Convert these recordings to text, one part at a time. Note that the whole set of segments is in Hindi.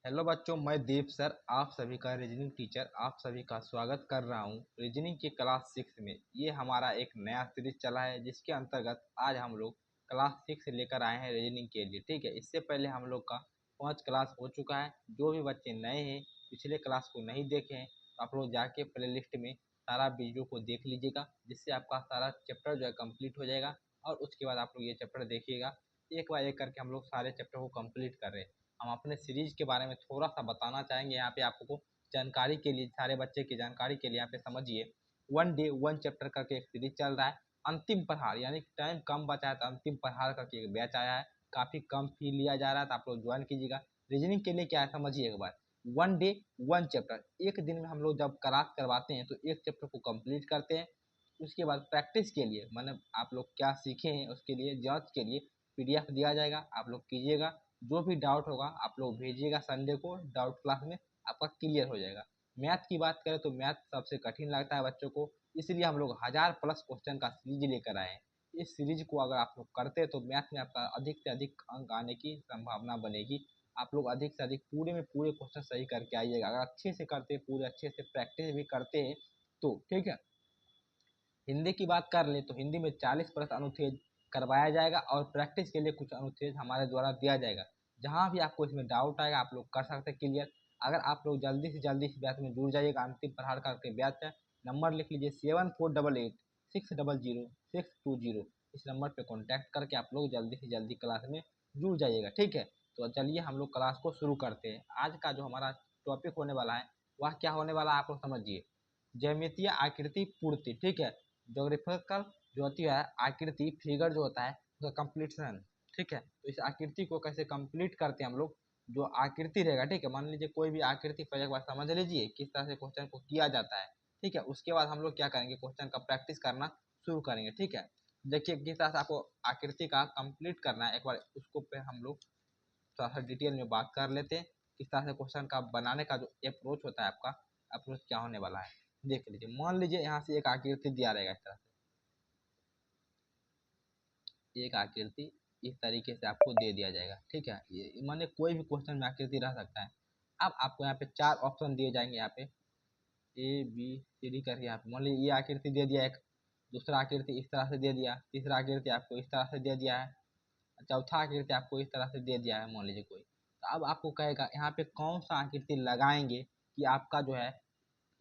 हेलो बच्चों, मैं देव सर आप सभी का रीजनिंग टीचर आप सभी का स्वागत कर रहा हूँ रीजनिंग की क्लास 6 में। ये हमारा एक नया सीरीज चला है जिसके अंतर्गत आज हम लोग क्लास 6 से लेकर आए हैं रीजनिंग के लिए। ठीक है, इससे पहले हम लोग का 5 क्लास हो चुका है। जो भी बच्चे नए हैं, पिछले क्लास को नहीं देखे हैं, तो आप लोग जाके प्ले लिस्ट में सारा वीडियो को देख लीजिएगा, जिससे आपका सारा चैप्टर जो है कम्प्लीट हो जाएगा। और उसके बाद आप लोग ये चैप्टर देखिएगा। एक बार एक करके हम लोग सारे चैप्टर को कम्प्लीट कर रहे हैं। हम अपने सीरीज के बारे में थोड़ा सा बताना चाहेंगे यहाँ पे आपको, जानकारी के लिए, सारे बच्चे की जानकारी के लिए। यहाँ पे समझिए, वन डे वन चैप्टर करके एक सीरीज चल रहा है। अंतिम प्रहार यानी टाइम कम बचा है तो अंतिम प्रहार करके एक बैच आया है। काफ़ी कम फी लिया जा रहा है, तो आप लोग ज्वाइन कीजिएगा। रीजनिंग के लिए क्या है समझिए एक बार। वन डे वन चैप्टर, एक दिन में हम लोग जब क्लास करवाते हैं तो एक चैप्टर को कंप्लीट करते हैं। उसके बाद प्रैक्टिस के लिए, मतलब आप लोग क्या सीखे हैं उसके लिए जांच के लिए पीडीएफ दिया जाएगा, आप लोग कीजिएगा। जो भी डाउट होगा आप लोग भेजिएगा, संडे को डाउट क्लास में आपका क्लियर हो जाएगा। मैथ की बात करें तो मैथ सबसे कठिन लगता है बच्चों को, इसलिए हम लोग 1000+ क्वेश्चन का सीरीज लेकर आए हैं। इस सीरीज को अगर आप लोग करते हैं तो मैथ में आपका अधिक से अधिक अंक आने की संभावना बनेगी। आप लोग अधिक से अधिक पूरे में पूरे क्वेश्चन सही करके आइएगा। अगर अच्छे से करते हैं, पूरे अच्छे से प्रैक्टिस भी करते हैं तो ठीक है। हिंदी की बात कर लें तो हिंदी में 40% अनुच्छेद करवाया जाएगा और प्रैक्टिस के लिए कुछ अनुच्छेद हमारे द्वारा दिया जाएगा। जहाँ भी आपको इसमें डाउट आएगा आप लोग कर सकते हैं क्लियर। अगर आप लोग जल्दी से जल्दी इस बैच में जुड़ जाइएगा, अंतिम प्रहार करके बैच है। नंबर लिख लीजिए 7488 600 620। इस नंबर पर कॉन्टैक्ट करके आप लोग जल्दी से जल्दी क्लास में जुड़ जाइएगा। ठीक है, तो चलिए हम लोग क्लास को शुरू करते हैं। आज का जो हमारा टॉपिक होने वाला है वह क्या होने वाला है आप लोग समझिए। ज्यामितीय आकृति पूर्ति। ठीक है, ज्योग्राफिकल जो होती है आकृति, फिगर जो होता है उसका कंप्लीशन। ठीक है, तो इस आकृति को कैसे कंप्लीट करते हैं हम लोग। जो आकृति रहेगा, ठीक है, मान लीजिए कोई भी आकृति को एक बार समझ लीजिए किस तरह से क्वेश्चन को किया जाता है। ठीक है, उसके बाद हम लोग क्या करेंगे, क्वेश्चन का प्रैक्टिस करना शुरू करेंगे। ठीक है, देखिए किस तरह से आपको आकृति का कंप्लीट करना है, एक बार उसको पे हम लोग थोड़ा सा डिटेल में बात कर लेते हैं। किस तरह से क्वेश्चन का बनाने का जो अप्रोच होता है, आपका अप्रोच क्या होने वाला है देख लीजिए। मान लीजिए यहाँ से एक आकृति दिया रहेगा, इस तरह से एक आकृति इस तरीके से आपको दे दिया जाएगा। ठीक है, ये माने कोई भी क्वेश्चन में आकृति रह सकता है। अब आपको यहाँ पे 4 ऑप्शन दिए जाएंगे, यहाँ पे ए बी सी डी करके। यहाँ पे मान लीजिए ये आकृति दे दिया एक, दूसरा आकृति इस तरह से दे दिया, तीसरा आकृति आपको इस तरह से दे दिया है, चौथा आकृति आपको इस तरह से दे दिया है मान लीजिए कोई। तो अब आपको कहेगा यहाँ पे कौन सा आकृति लगाएंगे कि आपका जो है,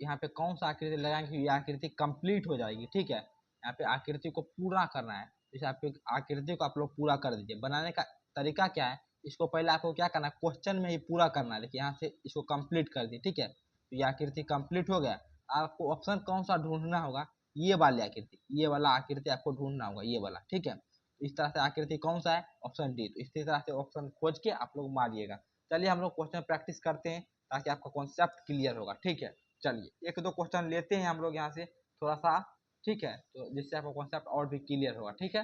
यहाँ पे कौन सा आकृति लगाएंगे कि ये आकृति कंप्लीट हो जाएगी। ठीक है, यहाँ पे आकृति को पूरा करना है, जैसे आप आकृति को आप लोग पूरा कर दीजिए। बनाने का तरीका क्या है, इसको पहले आपको क्या करना है, क्वेश्चन में ही पूरा करना है। देखिए यहाँ से इसको कंप्लीट कर दिए। ठीक है, तो ये आकृति कंप्लीट हो गया। आपको ऑप्शन कौन सा ढूंढना होगा, ये वाली आकृति, ये वाला आकृति आपको ढूंढना होगा, ये वाला। ठीक है, इस तरह से आकृति कौन सा है, ऑप्शन डी। तो इसी तरह से ऑप्शन खोज के आप लोग मारिएगा। चलिए हम लोग क्वेश्चन प्रैक्टिस करते हैं ताकि आपका कॉन्सेप्ट क्लियर होगा। ठीक है, चलिए एक दो क्वेश्चन लेते हैं हम लोग यहाँ से थोड़ा सा। ठीक है, तो जिससे आपका कॉन्सेप्ट और भी क्लियर होगा। ठीक है,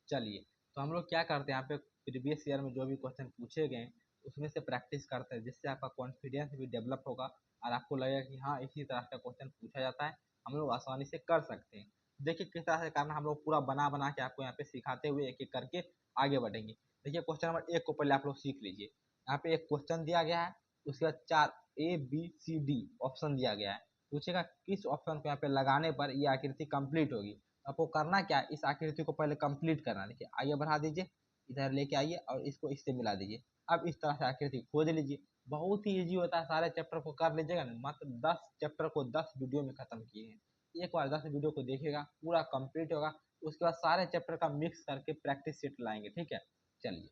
चलिए तो हम लोग क्या करते हैं, यहाँ पे प्रीवियस ईयर में जो भी क्वेश्चन पूछे गए उसमें से प्रैक्टिस करते हैं, जिससे आपका कॉन्फिडेंस भी डेवलप होगा और आपको लगेगा कि हाँ इसी तरह का क्वेश्चन पूछा जाता है, हम लोग आसानी से कर सकते हैं। देखिए किस तरह से करना, हम लोग पूरा बना बना के आपको यहाँ पे सिखाते हुए एक एक करके आगे बढ़ेंगे। देखिए क्वेश्चन नंबर 1 को पहले आप लोग सीख लीजिए। यहाँ पे एक क्वेश्चन दिया गया है, उसके बाद 4 A B C D option दिया गया है। पूछेगा किस ऑप्शन को यहाँ पे लगाने पर ये आकृति कंप्लीट होगी। आपको करना क्या है, इस आकृति को पहले कंप्लीट करना। देखिए आगे बढ़ा दीजिए, इधर लेके आइए और इसको इससे मिला दीजिए। अब इस तरह से आकृति खोज लीजिए। बहुत ही इजी होता है, सारे चैप्टर को कर लीजिएगा ना। मात्र 10 चैप्टर को 10 वीडियो में खत्म किए हैं। एक बार 10 वीडियो को देखिएगा, पूरा कंप्लीट होगा। उसके बाद सारे चैप्टर का मिक्स करके प्रैक्टिस सेट लाएंगे। ठीक है, चलिए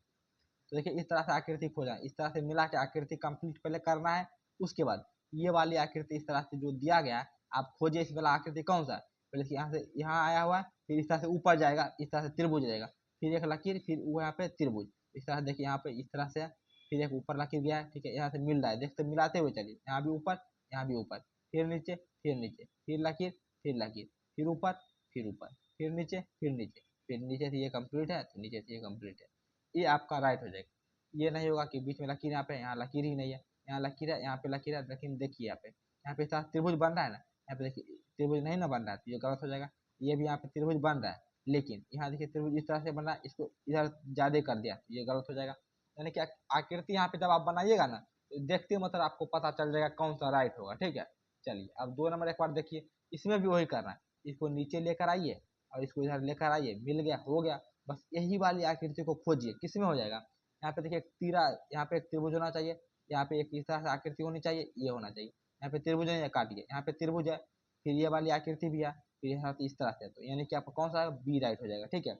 तो देखिए इस तरह से आकृति खोजना, इस तरह से मिला के आकृति कंप्लीट पहले करना है। उसके बाद ये वाली आकृति इस तरह से जो दिया गया है आप खोजिए, इस वाला आकृति कौन सा है। पहले यहाँ से यहाँ आया हुआ है, फिर इस तरह से ऊपर जाएगा, इस तरह से त्रिभुज जाएगा, फिर एक लकीर, फिर वो यहाँ पे त्रिभुज। इस तरह से देखिए यहाँ पे इस तरह से है, फिर एक ऊपर लकीर गया है। ठीक है, यहाँ से मिल रहा है, देखते मिलाते हुए चलिए, यहाँ भी ऊपर, यहाँ भी ऊपर, फिर नीचे, फिर नीचे, फिर लकीर, फिर लकीर, फिर ऊपर, फिर ऊपर, फिर नीचे, फिर नीचे, फिर नीचे से ये कंप्लीट है तो नीचे से ये कंप्लीट है। ये आपका राइट हो जाएगा। ये नहीं होगा कि बीच में लकीर, यहाँ पे यहाँ लकीर ही नहीं है, यहाँ लकीर है, यहाँ पे लकीर है, लेकिन देखिए यहाँ पे साथ त्रिभुज बन रहा है ना, यहाँ पे देखिए त्रिभुज नहीं ना बन रहा है तो ये गलत हो जाएगा। ये भी यहाँ पे त्रिभुज बन रहा है, लेकिन यहाँ देखिए त्रिभुज इस तरह से बन रहा है, इसको इधर ज्यादा कर दिया तो ये गलत हो जाएगा। यानी कि आकृति यहाँ पे जब आप बनाइएगा ना तो देखते मतलब आपको पता चल जाएगा कौन सा राइट होगा, ठीक है। चलिए अब 2 नंबर एक बार देखिए, इसमें भी वही करना है, इसको नीचे लेकर आइए और इसको इधर लेकर आइए, मिल गया, हो गया। बस यही वाली आकृति को खोजिए, किसमें हो जाएगा। यहाँ पे देखिए एक तीरा, यहाँ पे एक त्रिभुज होना चाहिए, यहाँ पे एक इस तरह से आकृति होनी चाहिए, ये होना चाहिए। यहाँ पे त्रिभुज नहीं है, काटिए, यहाँ पे त्रिभुज है, फिर ये वाली आकृति भी है, फिर यहाँ पे इस तरह से, तो यानी कि आपका कौन सा बी राइट हो जाएगा, ठीक है।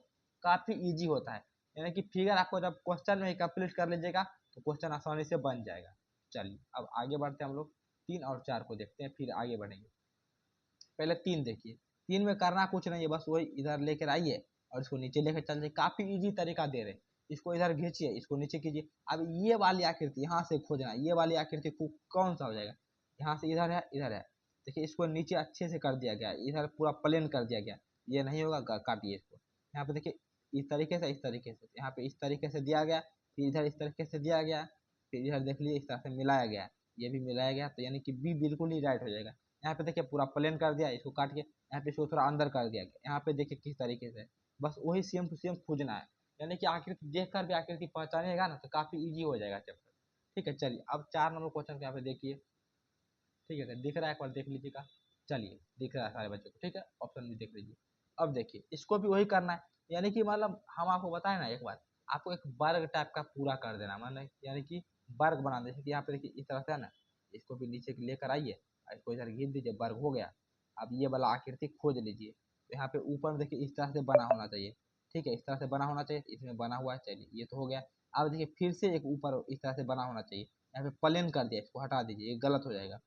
काफी इजी होता है, यानी कि फिगर आपको जब क्वेश्चन में कंप्लीट कर लीजिएगा तो क्वेश्चन आसानी से बन जाएगा। चलिए अब आगे बढ़ते हैं हम लोग, 3 और 4 को देखते हैं, फिर आगे बढ़ेंगे। पहले 3 देखिए, 3 में करना कुछ नहीं है, बस वही इधर लेकर आइए और इसको नीचे लेकर चल जाइए, काफी इजी तरीका दे रहे हैं। इसको इधर खींचिए, इसको नीचे कीजिए। अब ये वाली आकृति यहाँ से खोजना, ये वाली आकृति को कौन सा हो जाएगा, यहाँ से इधर है, इधर है, देखिए इसको नीचे अच्छे से कर दिया गया, इधर पूरा प्लेन कर दिया गया, ये नहीं होगा, काटिए इसको। यहाँ पे देखिए इस तरीके से, इस तरीके से, यहाँ पे इस तरीके से दिया गया, फिर इधर इस तरीके से दिया गया, फिर इधर देख लीजिए इस तरह से मिलाया गया, ये भी मिलाया गया, तो यानी कि बी बिल्कुल ही राइट हो जाएगा। यहाँ पे देखिए पूरा प्लेन कर दिया, इसको काट के यहाँ पे इसको थोड़ा अंदर कर दिया गया, यहाँ पे देखिए किस तरीके से, बस वही सेम टू सेम खोजना है, यानी कि आकृति देख कर भी आकृति पहचानेगा ना तो काफी इजी हो जाएगा चैप्टर, ठीक है। चलिए अब 4 नंबर क्वेश्चन को यहाँ पे देखिए, ठीक है, दिख रहा है, एक बार देख लीजिएगा। चलिए दिख रहा है सारे बच्चों को, ठीक है, ऑप्शन भी देख लीजिए। अब देखिए इसको भी वही करना है, यानी कि मतलब हम आपको बताए ना एक बार, आपको एक वर्ग टाइप का पूरा कर देना, मतलब यानी कि वर्ग बना दे, जैसे कि यहाँ पे देखिए इस तरह से है ना, इसको भी नीचे लेकर आइए और इसको इधर घीच दीजिए, वर्ग हो गया। अब ये वाला आकृति खोज लीजिए, तो यहाँ पे ऊपर में देखिए इस तरह से बना होना चाहिए, ठीक है, इस तरह से बना होना चाहिए, इसमें बना हुआ है, चलिए ये तो हो गया। अब देखिए फिर से एक ऊपर इस तरह से बना होना चाहिए, यहाँ पे प्लेन कर दिया, इसको हटा दीजिए, ये गलत हो जाएगा।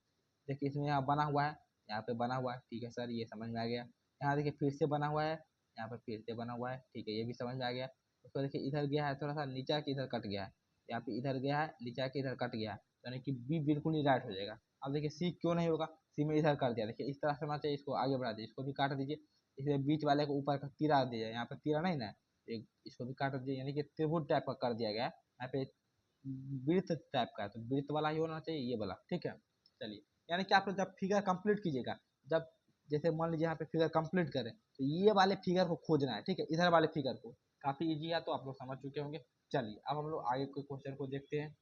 देखिए इसमें यहाँ बना हुआ है, यहाँ पे बना हुआ है, ठीक है सर, ये समझ में आ गया। यहाँ देखिए फिर से बना हुआ है, यहाँ पे फिर से बना हुआ है, ठीक है, ये भी समझ में आ गया। उसको देखिए इधर गया है थोड़ा सा नीचा के इधर कट गया है, यहाँ पे इधर गया है नीचा के इधर कट गया है, यानी कि बी बिल्कुल ही राइट हो जाएगा। अब देखिए सी क्यों नहीं होगा, सी में इधर कर दिया, देखिए इस तरह से होना चाहिए, इसको आगे बढ़ा दीजिए, इसको भी काट दीजिए, इसमें बीच वाले को ऊपर का तीरा दीजिए, यहाँ पे तीरा नहीं ना, एक इसको भी काट दीजिए, यानी कि त्रिभुज टाइप का कर दिया गया है। यहाँ पे वृत्त टाइप का है, तो वृत्त वाला ही होना चाहिए, ये वाला, ठीक है। चलिए यानी कि आप लोग जब फिगर कंप्लीट कीजिएगा, जब जैसे मान लीजिए यहाँ पे फिगर कंप्लीट करें तो ये वाले फिगर को खोजना है, ठीक है, इधर वाले फिगर को, काफी इजी है, तो आप लोग समझ चुके होंगे। चलिए अब हम लोग आगे कोई क्वेश्चन को देखते हैं।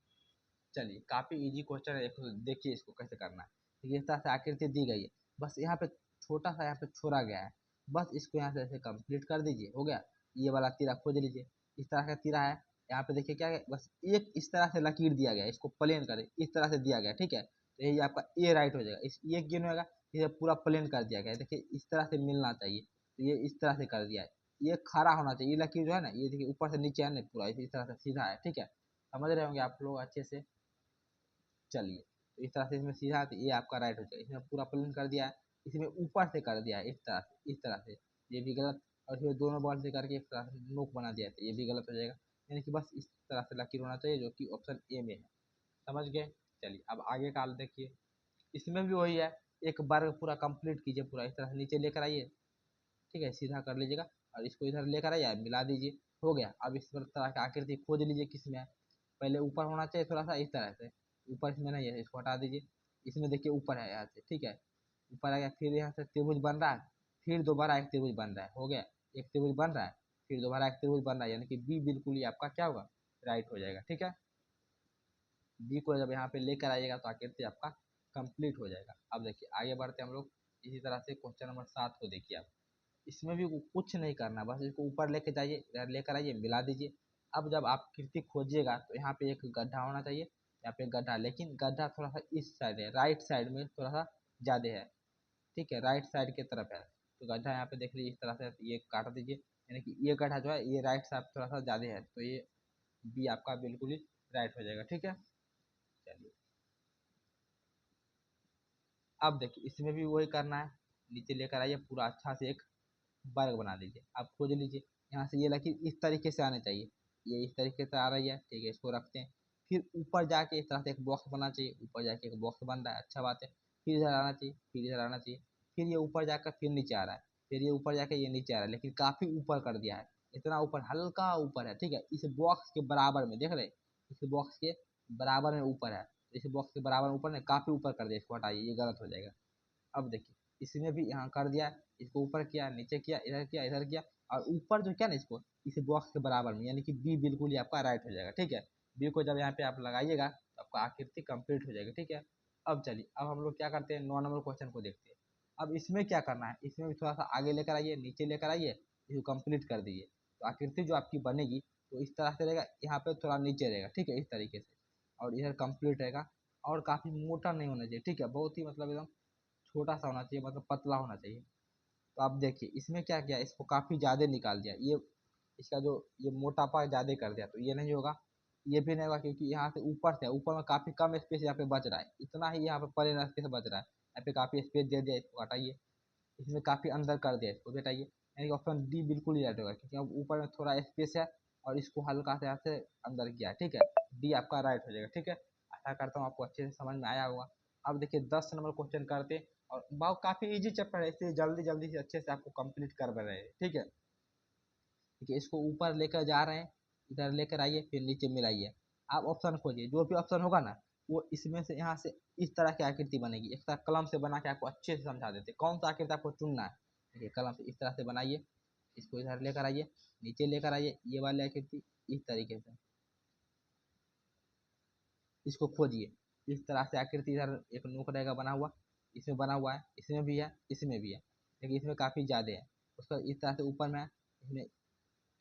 चलिए काफी इजी क्वेश्चन है, देखिए इसको कैसे करना है। देखिए इस तरह से आकृति दी गई है, बस यहाँ पे छोटा सा यहाँ पे छोड़ा गया है, बस इसको यहाँ से ऐसे कंप्लीट कर दीजिए, हो गया। ये वाला तीरा खोज लीजिए, इस तरह का तीरा है, यहाँ पे देखिए क्या है, बस एक इस तरह से लकीर दिया गया है, इसको प्लेन करें, इस तरह से दिया गया, ठीक है, तो यही आपका ए राइट हो जाएगा। इस ये क्यों नहीं होगा, इसे पूरा प्लेन कर दिया गया है, देखिए इस तरह से मिलना चाहिए, तो ये इस तरह से कर दिया है, ये खड़ा होना चाहिए, ये लकीर जो है ना, ये देखिए ऊपर से नीचे है, नहीं पूरा इस तरह से सीधा है, ठीक है, समझ रहे होंगे आप लोग अच्छे से। चलिए तो इस तरह से इसमें सीधा, तो ये आपका राइट हो जाएगा, इसमें पूरा प्लेन कर दिया है, इसमें ऊपर से कर दिया है इस तरह से, इस तरह से, ये भी गलत। और इसमें दोनों बॉल से करके एक तरह से नोक बना दिया है, तो ये भी गलत हो जाएगा, यानी कि बस इस तरह से लकीर होना चाहिए, जो कि ऑप्शन ए में है, समझ गए। चलिए अब आगे का देखिए, इसमें भी वही है, एक वर्ग पूरा कंप्लीट कीजिए, पूरा इस तरह से नीचे लेकर आइए, ठीक है, सीधा कर लीजिएगा और इसको इधर लेकर आइए, मिला दीजिए, हो गया। अब इस तरह का आकृति खोज लीजिए, किसमें है, पहले ऊपर होना चाहिए थोड़ा सा इस तरह से, ऊपर इसमें नहीं है, इसको हटा दीजिए, इसमें देखिए ऊपर है यहाँ से, ठीक है, ऊपर आ गया, फिर यहाँ से त्रिभुज बन रहा है, फिर दोबारा एक त्रिभुज बन रहा है, हो गया, एक त्रिभुज बन रहा है, फिर दोबारा एक त्रिभुज बन रहा है, यानी कि बी बिल्कुल ही आपका क्या होगा, राइट हो जाएगा, ठीक है। बी को जब यहाँ पे लेकर आइएगा तो आकृति आपका कंप्लीट हो जाएगा। अब देखिए आगे बढ़ते हैं हम लोग, इसी तरह से क्वेश्चन नंबर 7 को देखिए आप, इसमें भी कुछ नहीं करना, बस इसको ऊपर लेके जाइए, इधर लेकर आइए, मिला दीजिए। अब जब आप कृति खोजिएगा तो यहाँ पे एक गड्ढा होना चाहिए, यहाँ पे गड्ढा, लेकिन गड्ढा थोड़ा सा इस साइड है, राइट साइड में थोड़ा सा ज़्यादा है, ठीक है, राइट साइड की तरफ है, तो गड्ढा यहाँ पे देख लीजिए इस तरह से, ये काट दीजिए, यानी कि ये गड्ढा जो है ये राइट साइड थोड़ा सा ज़्यादा है, तो ये बी आपका बिल्कुल ही राइट हो जाएगा, ठीक है। चलिए अब देखिए इसमें भी वही करना है, नीचे लेकर आइए, पूरा अच्छा से एक वर्ग बना दीजिए, आप खोज लीजिए, यहाँ से ये लकीर इस तरीके से आने चाहिए, ये इस तरीके से आ रही है, ठीक है, इसको रखते हैं। फिर ऊपर जाके इस तरह से एक बॉक्स बनना चाहिए, ऊपर जाके एक बॉक्स बन रहा है, अच्छा बात है। फिर इधर आना चाहिए, फिर इधर आना चाहिए, फिर ये ऊपर जाकर फिर नीचे आ रहा है, फिर ये ऊपर जाके ये नीचे आ रहा है, लेकिन काफी ऊपर कर दिया है, इतना ऊपर, हल्का ऊपर है, ठीक है, इस बॉक्स के बराबर में देख रहे, इस बॉक्स के बराबर में ऊपर है, इस बॉक्स के बराबर ऊपर ने काफी ऊपर कर दिया, इसको हटाइए, ये गलत हो जाएगा। अब देखिए इसने भी यहाँ कर दिया, इसको ऊपर किया, नीचे किया, इधर किया, इधर किया, और ऊपर जो किया ना इसको, इस बॉक्स के बराबर में, यानी कि बी बिल्कुल ही आपका राइट हो जाएगा, ठीक है। बी को जब यहाँ पे आप लगाइएगा आपका आकृति कंप्लीट हो जाएगी। ठीक है, अब चलिए अब हम लोग क्या करते हैं, 9 नंबर क्वेश्चन को देखते हैं। अब इसमें क्या करना है, इसमें भी थोड़ा सा आगे लेकर आइए, नीचे लेकर आइए, इसको कंप्लीट कर दीजिए। तो आकृति जो आपकी बनेगी तो इस तरह से रहेगा, यहाँ पे थोड़ा नीचे रहेगा, ठीक है, इस तरीके से, और इधर कंप्लीट रहेगा। और काफ़ी मोटा नहीं होना चाहिए, ठीक है, बहुत ही मतलब एकदम छोटा सा होना चाहिए, मतलब पतला होना चाहिए। तो आप देखिए इसमें क्या किया, इसको काफ़ी ज़्यादा निकाल दिया, ये इसका जो ये मोटापा ज़्यादा कर दिया, तो ये नहीं होगा, ये भी नहीं होगा, क्योंकि यहाँ से ऊपर में काफ़ी कम स्पेस यहाँ पे बच रहा है, इतना ही यहाँ पे प्लेन स्पेस बच रहा है, यहाँ पे काफ़ी स्पेस दे दिया, इसको हटाइए। इसमें काफ़ी अंदर कर दिया, इसको भी हटाइए। यानी कि ऑप्शन डी बिल्कुल ही राइट होगा, क्योंकि अब ऊपर में थोड़ा स्पेस है और इसको हल्का से यहाँ से अंदर किया है, ठीक है, डी आपका राइट हो जाएगा। ठीक है, आशा करता हूँ आपको अच्छे से समझ में आया होगा। अब देखिए 10 नंबर क्वेश्चन करते हैं, और बहुत काफ़ी इजी चैप्टर है, इसलिए जल्दी जल्दी से अच्छे से आपको कंप्लीट कर रहे हैं। ठीक है, देखिए इसको ऊपर लेकर जा रहे हैं, इधर लेकर आइए, फिर नीचे मिलाइए। आप ऑप्शन खोजिए, जो भी ऑप्शन होगा ना वो इसमें से यहाँ से इस तरह की आकृति बनेगी। एक तरह कलम से बना के आपको अच्छे से समझा देते कौन सा आकृति आपको चुनना है। देखिए कलम से इस तरह से बनाइए, इसको इधर लेकर आइए, नीचे लेकर आइए, ये वाली आकृति इस तरीके से इसको खोजिए। इस तरह से आकृति इधर एक नोक रहेगा बना हुआ, इसमें बना हुआ है, इसमें भी है, इसमें भी है, लेकिन इसमें काफ़ी ज़्यादा है। उसका इस तरह से ऊपर में है, इसमें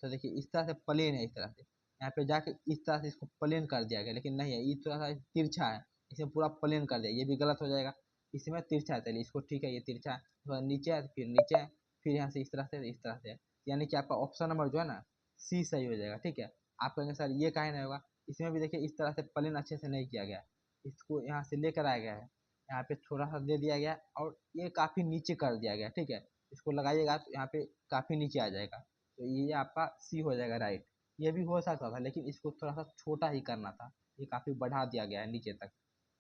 तो देखिए इस तरह से प्लेन है, इस तरह से यहाँ पे जाके इस तरह से इसको प्लेन कर दिया गया, लेकिन नहीं है, ये थोड़ा सा तिरछा है, इसमें पूरा प्लेन कर दिया, ये भी गलत हो जाएगा। इसमें तिरछा है, चलिए इसको ठीक है, ये तिरछा है, थोड़ा नीचे है, फिर नीचे है, फिर यहाँ से इस तरह से इस तरह से है, यानी कि आपका ऑप्शन नंबर जो है ना सी सही हो जाएगा। ठीक है, आप कहेंगे सर ये काहे नहीं होगा, इसमें भी देखिए इस तरह से प्लेन अच्छे से नहीं किया गया, इसको यहाँ से लेकर आया गया है, यहाँ पे थोड़ा सा दे दिया गया और ये काफ़ी नीचे कर दिया गया। ठीक है, इसको लगाइएगा तो यहाँ पे काफ़ी नीचे आ जाएगा, तो ये आपका सी हो जाएगा राइट। ये भी हो सकता था, लेकिन इसको थोड़ा सा छोटा ही करना था, ये काफ़ी बढ़ा दिया गया है नीचे तक,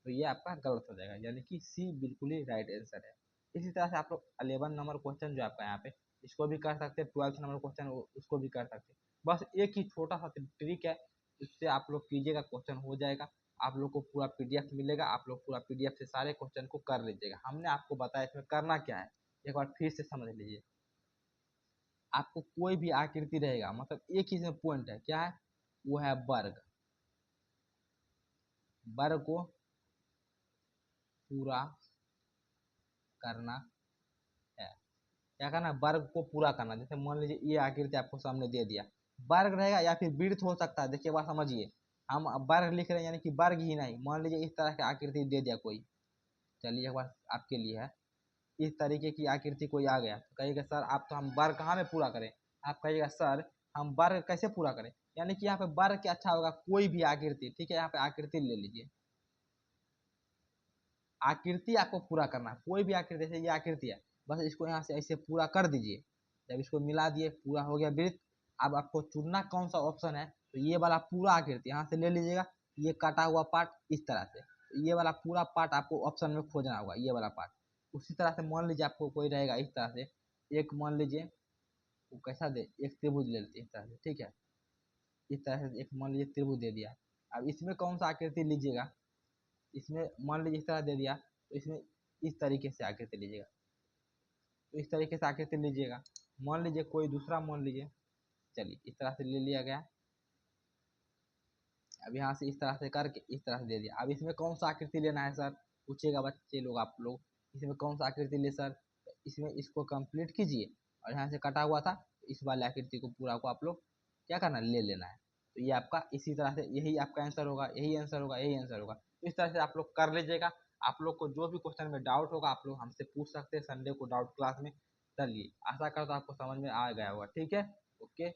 तो ये आपका गलत हो जाएगा, यानी कि सी बिल्कुल ही राइट आंसर है। इसी तरह से आप लोग 11 नंबर क्वेश्चन जो आपका यहाँ पे इसको भी कर सकते हैं, 12 नंबर क्वेश्चन उसको भी कर सकते हैं। बस एक ही छोटा सा ट्रिक है, इससे आप लोग कीजिएगा, क्वेश्चन हो जाएगा। आप लोग को पूरा पीडीएफ मिलेगा, आप लोग पूरा पीडीएफ से सारे क्वेश्चन को कर लीजिएगा। हमने आपको बताया इसमें करना क्या है, एक बार फिर से समझ लीजिए। आपको कोई भी आकृति रहेगा, मतलब एक ही इसमें पॉइंट है, क्या है, वो है वर्ग। वर्ग को पूरा करना है, क्या करना है, वर्ग को पूरा करना। जैसे मान लीजिए ये आकृति आपको सामने दे दिया, वर्ग रहेगा या फिर वृत्त हो सकता है। देखिए बात समझिए, हम अब वर्ग लिख रहे हैं, यानी कि वर्ग ही नहीं, मान लीजिए इस तरह की आकृति दे दिया कोई, चलिए एक बार आपके लिए है, इस तरीके की आकृति कोई आ गया, तो कहिएगा सर आप तो हम वर्ग कहाँ में पूरा करें, आप कहिएगा सर हम वर्ग कैसे पूरा करें, यानी कि यहाँ पे वर्ग क्या अच्छा होगा, कोई भी आकृति। ठीक है, यहाँ पे आकृति ले लीजिए, आकृति आपको पूरा करना है, कोई भी आकृति, जैसे ये आकृति है, बस इसको यहाँ से ऐसे पूरा कर दीजिए। जब इसको मिला दिए, पूरा हो गया वृत्त। अब आपको चुनना कौन सा ऑप्शन है, तो ये वाला पूरा आकृति यहाँ से ले लीजिएगा, ये कटा हुआ पार्ट इस तरह से, तो ये वाला पूरा पार्ट आपको ऑप्शन में खोजना होगा, ये वाला पार्ट। उसी तरह से मान लीजिए आपको कोई रहेगा इस तरह से, एक मान लीजिए वो कैसा दे, एक त्रिभुज ले लेते हैं इस तरह से, ठीक है, इस तरह से एक मान लीजिए त्रिभुज दे दिया। अब इसमें कौन सा आकृति लीजिएगा, इसमें मान लीजिए इस तरह दे दिया, तो इसमें इस तरीके से आकृति लीजिएगा, तो इस तरीके से आकृति लीजिएगा। मान लीजिए कोई दूसरा मान लीजिए, चलिए इस तरह से ले लिया गया। अब यहाँ से इस तरह से करके इस तरह से दे दिया। अब इसमें कौन सा आकृति लेना है सर, पूछिएगा बच्चे लोग, आप लोग इसमें कौन सा आकृति ले सर, तो इसमें इसको कंप्लीट कीजिए, और यहाँ से कटा हुआ था, तो इस वाले आकृति को पूरा को आप लोग क्या करना, ले लेना है। तो ये आपका इसी तरह से यही आपका आंसर होगा, यही आंसर होगा, यही आंसर होगा। तो इस तरह से आप लोग कर लीजिएगा। आप लोग को जो भी क्वेश्चन में डाउट होगा आप लोग हमसे पूछ सकते हैं संडे को डाउट क्लास में। चलिए आशा करता हूँ आपको समझ में आ गया होगा। ठीक है, ओके।